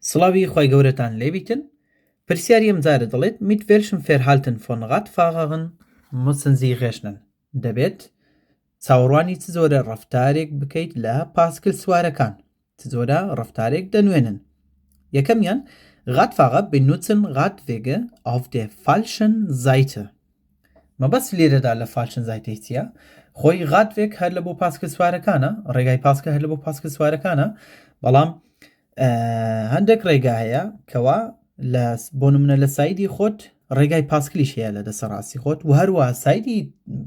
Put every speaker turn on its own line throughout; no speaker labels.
سڵاوی خی گەورەتان لێبیتن پرسیاری ئەم جارە دەڵێت mit welchem Verhalten von Radfahrern müssen Sie rechnen دەبێت چاوەڕوانی چ جۆرە ڕەفتارێک بکەیت لە پاسکل سوارەکان چ جۆرە ڕەفتارێک دەنوێنن یەکەمیان Radfahrer benutzen Radwege auf der falschen Seite مەبەست لێرەدا لە falschen Seite چییە؟ خۆی Radweg هەر لە بۆ پاسکل سوارەکانە ڕێگای پاسکە هەر لە بۆ پاسکل سوارەکانە بەڵام هەندێک ڕێگا هەیە کەوا بۆ نمونە لە سایدی خۆت ڕێگای پاسکلیش هەیە لە دەسە ڕاستی خۆت و هەروە سایدی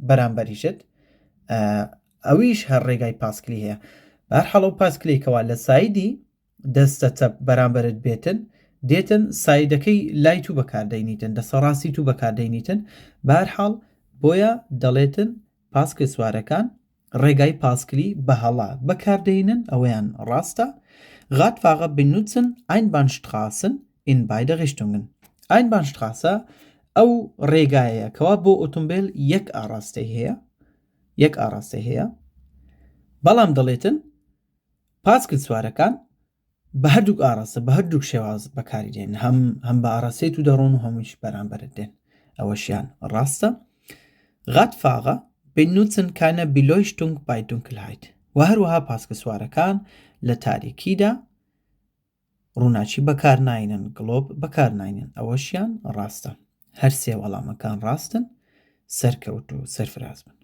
بەرامبەریشت ئەویش هەر ڕێگای پاسکلی هەیە بەهەرحاڵ ئەو پاسکلێکەوە لە سایدی دەستە چەپ بەرامبەرت بێتن دێتن سایدەکەی لای تو بەکاردەینیتن دەسە ڕاستی تو بەکاردەینیتن بەهەرحاڵ بۆیە دەڵێتن پاسکل سوارەکان ڕێگای پاسکلی بەهەڵا بەکاردەینن ئەوەیان ڕاستە Radfahrer benutzen Einbahnstraßen in beide Richtungen. Einbahnstraße ئەو ڕێگایە کەوا بۆ ئۆتۆمبیل یەک ئاڕاستەی هەیە بەڵام دەڵێتن پاسکل سوارەکان بە هەردووک ئاڕاستە بە هەردووک شێواز بەکاری دێن هەم بە ئاڕاستەی تو دەڕۆن و هەموویش بەرامبەرت دێن ئەوەشیان ڕاستە Radfahrer benutzen keine Beleuchtung bei Dunkelheit و هەروەها پاسکل سوارەکان لە تاریکیدا ڕووناچی بەکار ناینن گڵۆب بەکار ناینن ئەوەشیان ڕاستە هەر سێ وەڵامەکان ڕاستن سەرکەوت و سەرفراز بن